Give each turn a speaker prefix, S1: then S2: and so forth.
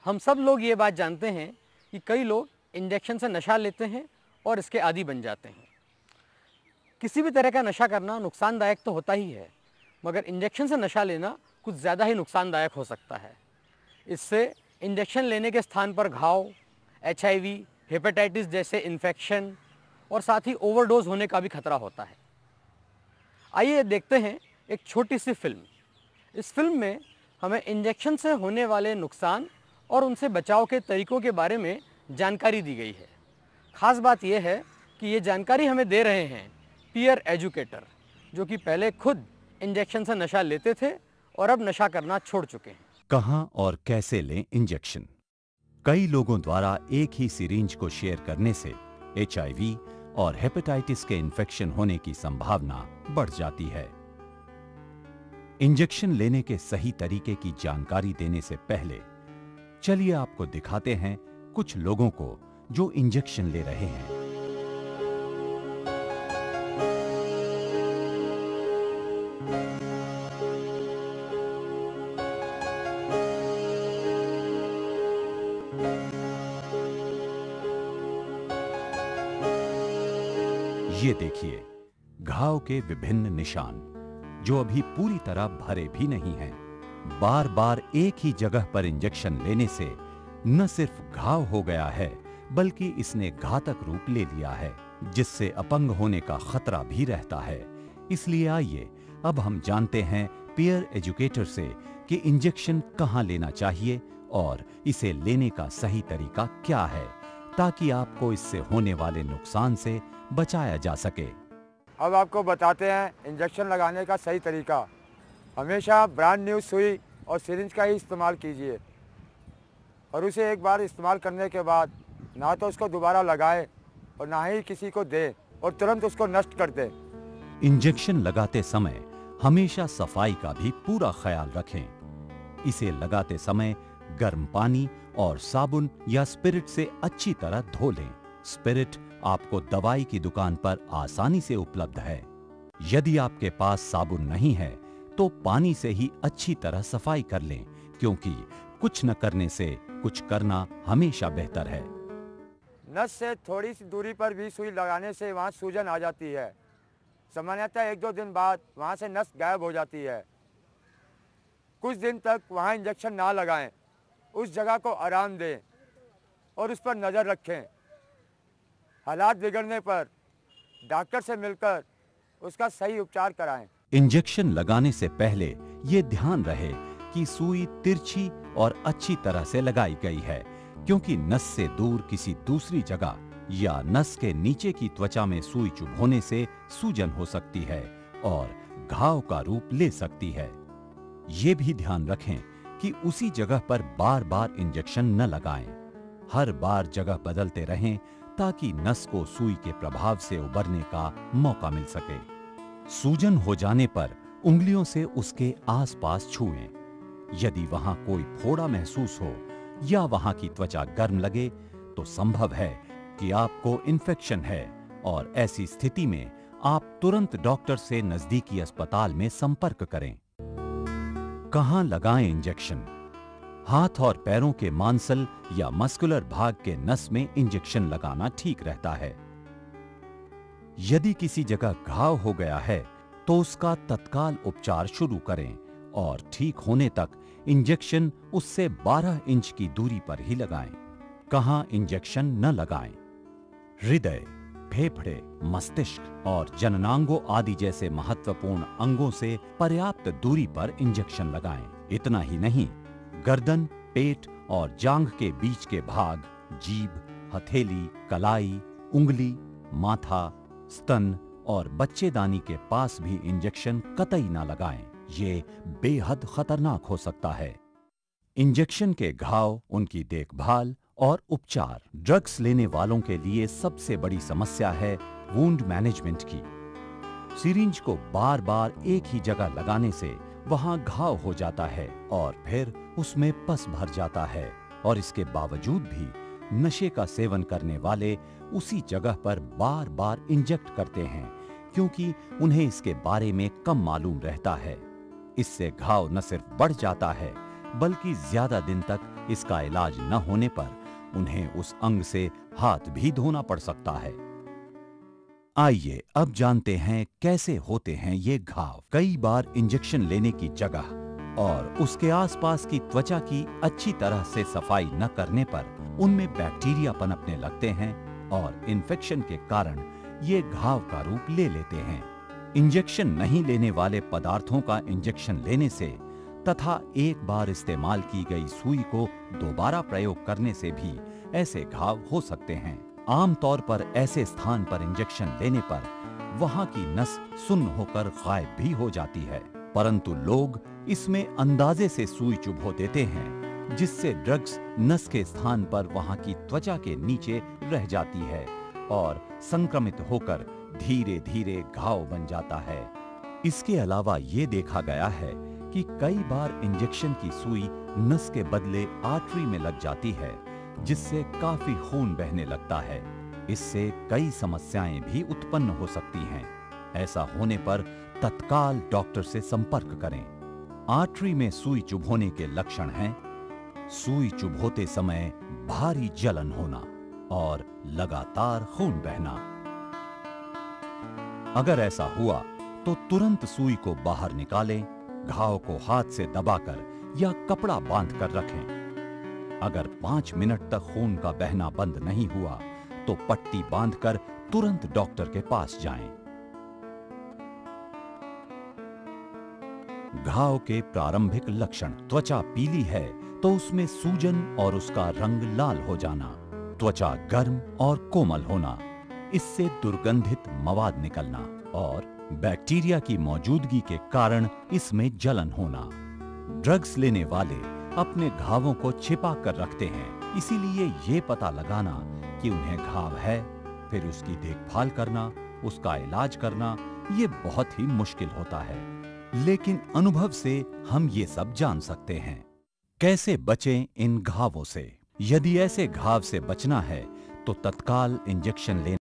S1: हम सब लोग ये बात जानते हैं कि कई लोग इंजेक्शन से नशा लेते हैं और इसके आदी बन जाते हैं। किसी भी तरह का नशा करना नुकसानदायक तो होता ही है, मगर इंजेक्शन से नशा लेना कुछ ज़्यादा ही नुकसानदायक हो सकता है। इससे इंजेक्शन लेने के स्थान पर घाव, HIV, हेपेटाइटिस जैसे इन्फेक्शन और साथ ही ओवरडोज होने का भी खतरा होता है। आइए देखते हैं एक छोटी सी फिल्म। इस फिल्म में हमें इंजेक्शन से होने वाले नुकसान और उनसे बचाव के तरीकों के बारे में जानकारी दी गई है। ख़ास बात यह है कि ये जानकारी हमें दे रहे हैं पीयर एजुकेटर, जो कि पहले खुद इंजेक्शन से नशा लेते थे और अब नशा करना छोड़ चुके हैं।
S2: कहां और कैसे लें इंजेक्शन? कई लोगों द्वारा एक ही सिरिंज को शेयर करने से HIV और हेपेटाइटिस के इन्फेक्शन होने की संभावना बढ़ जाती है। इंजेक्शन लेने के सही तरीके की जानकारी देने से पहले चलिए आपको दिखाते हैं कुछ लोगों को जो इंजेक्शन ले रहे हैं। ये देखिए, घाव के विभिन्न निशान जो अभी पूरी तरह भरे भी नहीं हैं। बार बार एक ही जगह पर इंजेक्शन लेने से न सिर्फ घाव हो गया है, बल्कि इसने घातक रूप ले लिया है, जिससे अपंग होने का खतरा भी रहता है। इसलिए आइए अब हम जानते हैं पीयर एजुकेटर से कि इंजेक्शन कहां लेना चाहिए और इसे लेने का सही तरीका क्या है, ताकि आपको इससे होने वाले नुकसान से बचाया जा सके।
S3: अब आपको बताते हैं इंजेक्शन लगाने का सही तरीका। हमेशा ब्रांड न्यू सुई और सिरिंज का ही इस्तेमाल कीजिए और उसे एक बार इस्तेमाल करने के बाद ना तो उसको दोबारा लगाएं और ना ही किसी को दें और तुरंत उसको नष्ट कर दें।
S2: इंजेक्शन लगाते समय हमेशा सफाई का भी पूरा ख्याल रखें। इसे लगाते समय गर्म पानी और साबुन या स्पिरिट से अच्छी तरह धो लें। स्पिरिट आपको दवाई की दुकान पर आसानी से उपलब्ध है। यदि आपके पास साबुन नहीं है तो पानी से ही अच्छी तरह सफाई कर लें, क्योंकि कुछ न करने से कुछ करना हमेशा बेहतर है।
S3: नस से थोड़ी सी दूरी पर भी सुई लगाने से वहाँ सूजन आ जाती है। सामान्यतः 1-2 दिन बाद वहाँ से नस गायब हो जाती है। कुछ दिन तक वहाँ इंजेक्शन ना लगाएं, उस जगह को आराम दें और उस पर नज़र रखें। हालात बिगड़ने पर डॉक्टर से मिलकर उसका सही उपचार कराएं।
S2: इंजेक्शन लगाने से पहले ये ध्यान रहे कि सुई तिरछी और अच्छी तरह से लगाई गई है, क्योंकि नस से दूर किसी दूसरी जगह या नस के नीचे की त्वचा में सुई चुभोने से सूजन हो सकती है और घाव का रूप ले सकती है। ये भी ध्यान रखें कि उसी जगह पर बार बार इंजेक्शन न लगाएं। हर बार जगह बदलते रहें ताकि नस को सुई के प्रभाव से उबरने का मौका मिल सके। सूजन हो जाने पर उंगलियों से उसके आसपास छुएं। यदि वहां कोई फोड़ा महसूस हो या वहां की त्वचा गर्म लगे तो संभव है कि आपको इन्फेक्शन है और ऐसी स्थिति में आप तुरंत डॉक्टर से नजदीकी अस्पताल में संपर्क करें। कहां लगाएं इंजेक्शन? हाथ और पैरों के मांसल या मस्कुलर भाग के नस में इंजेक्शन लगाना ठीक रहता है। यदि किसी जगह घाव हो गया है तो उसका तत्काल उपचार शुरू करें और ठीक होने तक इंजेक्शन उससे 12 इंच की दूरी पर ही लगाएं। कहां इंजेक्शन न लगाएं? हृदय, फेफड़े, मस्तिष्क और जननांगों आदि जैसे महत्वपूर्ण अंगों से पर्याप्त दूरी पर इंजेक्शन लगाएं। इतना ही नहीं, गर्दन, पेट और जांघ के बीच के भाग, जीभ, हथेली, कलाई, उंगली, माथा, स्तन और बच्चेदानी के पास भी इंजेक्शन कतई ना लगाएं। ये बेहद खतरनाक हो सकता है। इंजेक्शन के घाव, उनकी देखभाल और उपचार। ड्रग्स लेने वालों के लिए सबसे बड़ी समस्या है वुंड मैनेजमेंट की। सिरिंज को बार बार एक ही जगह लगाने से वहां घाव हो जाता है और फिर उसमें पस भर जाता है, और इसके बावजूद भी नशे का सेवन करने वाले उसी जगह पर बार बार इंजेक्ट करते हैं, क्योंकि उन्हें इसके बारे में कम मालूम रहता है। इससे घाव न सिर्फ बढ़ जाता है, बल्कि ज्यादा दिन तक इसका इलाज न होने पर उन्हें उस अंग से हाथ भी धोना पड़ सकता है। आइए अब जानते हैं कैसे होते हैं ये घाव। कई बार इंजेक्शन लेने की जगह और उसके आसपास की त्वचा की अच्छी तरह से सफाई न करने पर उनमें बैक्टीरिया पनपने लगते हैं और इन्फेक्शन के कारण ये घाव का रूप ले लेते हैं। इंजेक्शन नहीं लेने वाले पदार्थों का इंजेक्शन लेने से तथा एक बार इस्तेमाल की गई सुई को दोबारा प्रयोग करने से भी ऐसे घाव हो सकते हैं। आमतौर पर ऐसे स्थान पर इंजेक्शन लेने पर वहां की नस सुन्न होकर गायब भी हो जाती है, परंतु लोग इसमें अंदाजे से सुई चुभो देते हैं, जिससे ड्रग्स नस के स्थान पर वहां की त्वचा के नीचे रह जाती है और संक्रमित होकर धीरे धीरे घाव बन जाता है। इसके अलावा ये देखा गया है कि कई बार इंजेक्शन की सुई नस के बदले आर्टरी में लग जाती है, जिससे काफी खून बहने लगता है। इससे कई समस्याएं भी उत्पन्न हो सकती हैं। ऐसा होने पर तत्काल डॉक्टर से संपर्क करें। आर्टरी में सुई चुभोने के लक्षण हैं: सुई चुभोते समय भारी जलन होना और लगातार खून बहना। अगर ऐसा हुआ तो तुरंत सुई को बाहर निकालें, घाव को हाथ से दबाकर या कपड़ा बांधकर रखें। अगर 5 मिनट तक खून का बहना बंद नहीं हुआ तो पट्टी बांधकर तुरंत डॉक्टर के पास जाएं। घाव के प्रारंभिक लक्षण: त्वचा पीली है तो उसमें सूजन और उसका रंग लाल हो जाना, त्वचा गर्म और कोमल होना, इससे दुर्गंधित मवाद निकलना और बैक्टीरिया की मौजूदगी के कारण इसमें जलन होना। ड्रग्स लेने वाले अपने घावों को छिपा कर रखते हैं, इसीलिए ये पता लगाना कि उन्हें घाव है, फिर उसकी देखभाल करना, उसका इलाज करना, ये बहुत ही मुश्किल होता है। लेकिन अनुभव से हम ये सब जान सकते हैं। कैसे बचें इन घावों से? यदि ऐसे घाव से बचना है तो तत्काल इंजेक्शन लेना